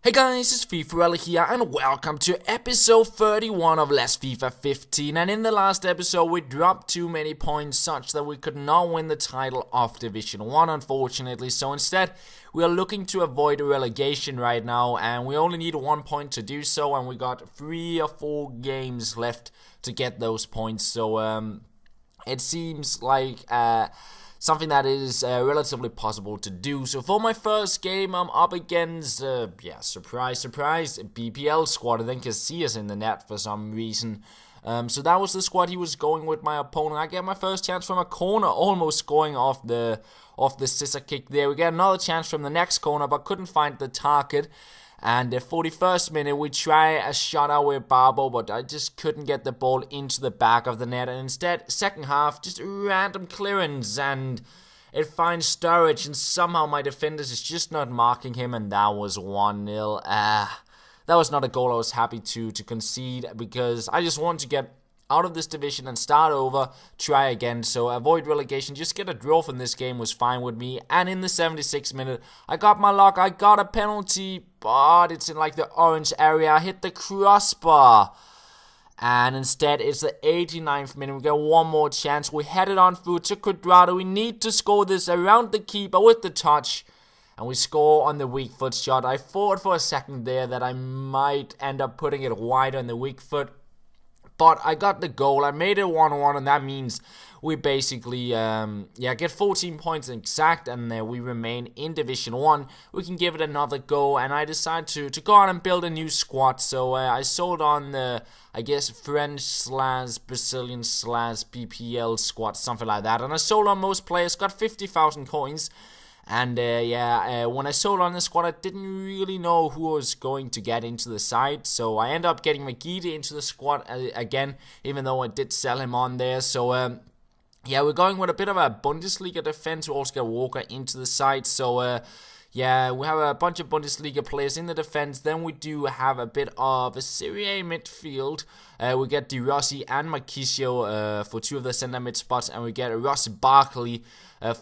Hey guys, it's FifaRalle here and welcome to episode 31 of Let's FIFA 15. And in the last episode we dropped too many points such that we could not win the title of Division 1 unfortunately. So instead we are looking to avoid relegation right now and we only need 1 point to do so, and we got 3 or 4 games left to get those points. So it seems like something that is relatively possible to do. So for my first game, I'm up against, surprise, BPL squad. I think Casillas in the net for some reason. So that was the squad he was going with, my opponent. I get my first chance from a corner, almost scoring off the scissor kick there. We get another chance from the next corner, but couldn't find the target. And the 41st minute, we try a shutout with Barbo, but I just couldn't get the ball into the back of the net. And instead, second half, just a random clearance, and it finds Sturridge, and somehow my defenders is just not marking him, and that was 1-0. That was not a goal I was happy to concede, because I just want to get out of this division and start over, try again. So avoid relegation, just get a draw from this game was fine with me. And in the 76th minute, I got my luck. I got a penalty, but it's in like the orange area. I hit the crossbar. And instead, it's the 89th minute. We get one more chance. We head it on through to Quadrado. We need to score this around the keeper with the touch. And we score on the weak foot shot. I thought for a second there that I might end up putting it wide on the weak foot, but I got the goal. I made it 1-1, and that means we basically get 14 points exact, and we remain in Division 1. We can give it another go, and I decided to go out and build a new squad. So I sold on the, I guess, French/Brazilian/BPL squad, something like that. And I sold on most players, got 50,000 coins. And when I sold on the squad, I didn't really know who was going to get into the side. So I ended up getting McGeady into the squad again, even though I did sell him on there. So we're going with a bit of a Bundesliga defense. We also get Walker into the side. So we have a bunch of Bundesliga players in the defense. Then we do have a bit of a Serie A midfield. We get Di Rossi and Marquisio for 2 of the center mid spots, and we get Ross Barkley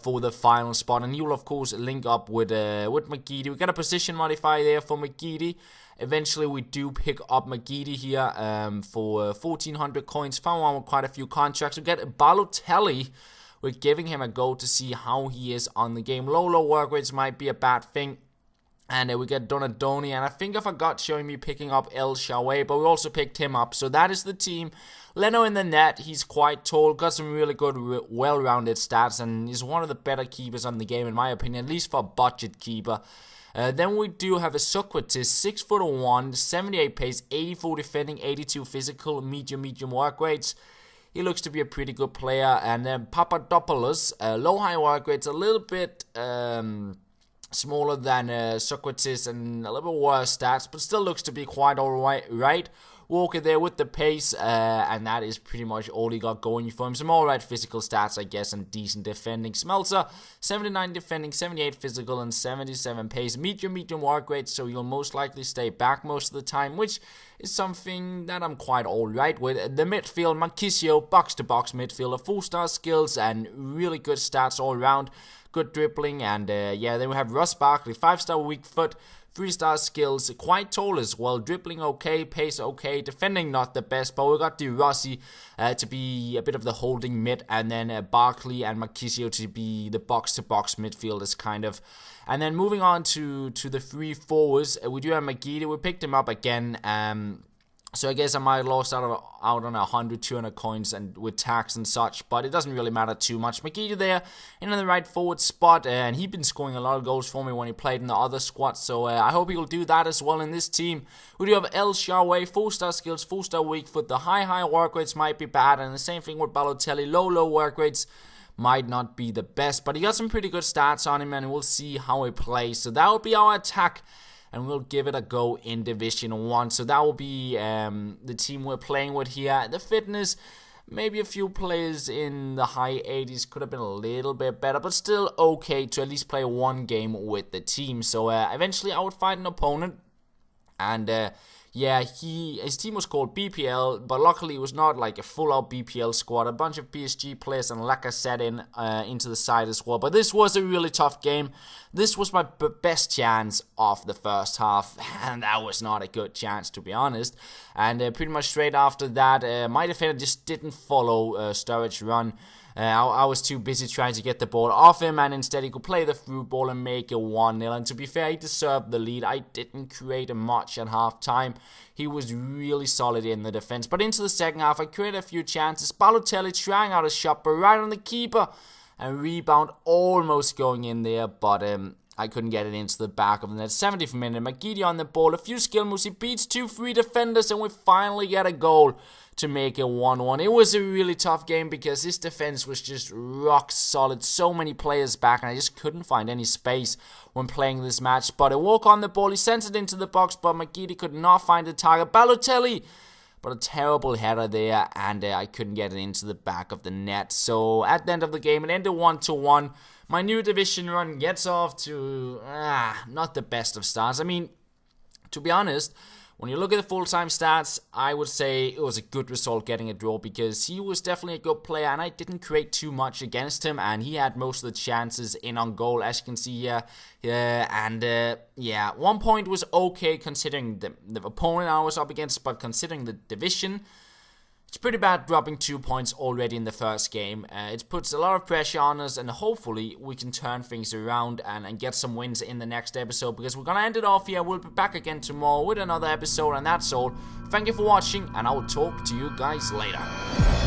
for the final spot. And he will of course link up with McGeady. We get a position modifier there for McGeady. Eventually we do pick up McGeady here for 1,400 coins. Found one with quite a few contracts. We get Balotelli. We're giving him a go to see how he is on the game. Low work rates might be a bad thing. And we get Donadoni, and I think I forgot showing me picking up El Shaarawy, but we also picked him up. So that is the team. Leno in the net, he's quite tall, got some really good, well-rounded stats, and he's one of the better keepers on the game in my opinion, at least for a budget keeper. Then we do have a Socrates, 6'1", 78 pace, 84 defending, 82 physical, medium work rates. He looks to be a pretty good player. And then Papadopoulos, low-high work rates, a little bit smaller than Socrates and a little bit worse stats, but still looks to be quite alright. Walker there with the pace, and that is pretty much all he got going for him. Some alright physical stats, I guess, and decent defending. Smelter, 79 defending, 78 physical, and 77 pace. Medium work rate, so you'll most likely stay back most of the time, which is something that I'm quite alright with. The midfield, Marquisio, box-to-box midfielder, 4-star skills, and really good stats all around. Good dribbling, and then we have Ross Barkley, 5-star weak foot, 3-star skills, quite tall as well, dribbling okay, pace okay, defending not the best, but we got Di Rossi to be a bit of the holding mid, and then Barkley and Marquisio to be the box-to-box midfielders kind of. And then moving on to the 3 forwards, we do have McGeady. We picked him up again. So I guess I might have lost out on 100, 200 coins and with tax and such, but it doesn't really matter too much. McGeady there in the right forward spot, and he's been scoring a lot of goals for me when he played in the other squad, so I hope he'll do that as well in this team. We do have El Shaarawy, 4-star skills, 4-star weak foot. The high work rates might be bad, and the same thing with Balotelli. Low work rates might not be the best, but he got some pretty good stats on him, and we'll see how he plays. So that will be our attack, and we'll give it a go in Division 1. So that will be the team we're playing with here. The fitness, maybe a few players in the high 80s could have been a little bit better, but still okay to at least play 1 game with the team. So eventually I would find an opponent And yeah, his team was called BPL, but luckily it was not like a full-out BPL squad. A bunch of PSG players and Lacazette into the side as well. But this was a really tough game. This was my best chance of the first half, and that was not a good chance, to be honest. And pretty much straight after that, my defender just didn't follow Sturridge's run. I was too busy trying to get the ball off him, and instead he could play the through ball and make it 1-0. And to be fair, he deserved the lead. I didn't create much at half time. He was really solid in the defense. But into the second half, I created a few chances. Balotelli trying out a shot, but right on the keeper. And rebound almost going in there, but I couldn't get it into the back of the net. 70th minute, McGeady on the ball. A few skill moves. He beats 2 free defenders, and we finally get a goal to make it 1-1. It was a really tough game because his defense was just rock solid. So many players back, and I just couldn't find any space when playing this match. But a walk on the ball. He sent it into the box, but McGeady could not find the target. Balotelli, but a terrible header there, and I couldn't get it into the back of the net. So at the end of the game, it ended 1-1. My new division run gets off to not the best of starts. I mean, to be honest, when you look at the full-time stats, I would say it was a good result getting a draw because he was definitely a good player and I didn't create too much against him, and he had most of the chances in on goal, as you can see here. Yeah, 1 point was okay considering the opponent I was up against, but considering the division, it's pretty bad dropping 2 points already in the first game. It puts a lot of pressure on us, and hopefully we can turn things around and get some wins in the next episode, because we're going to end it off here. We'll be back again tomorrow with another episode, and that's all. Thank you for watching, and I will talk to you guys later.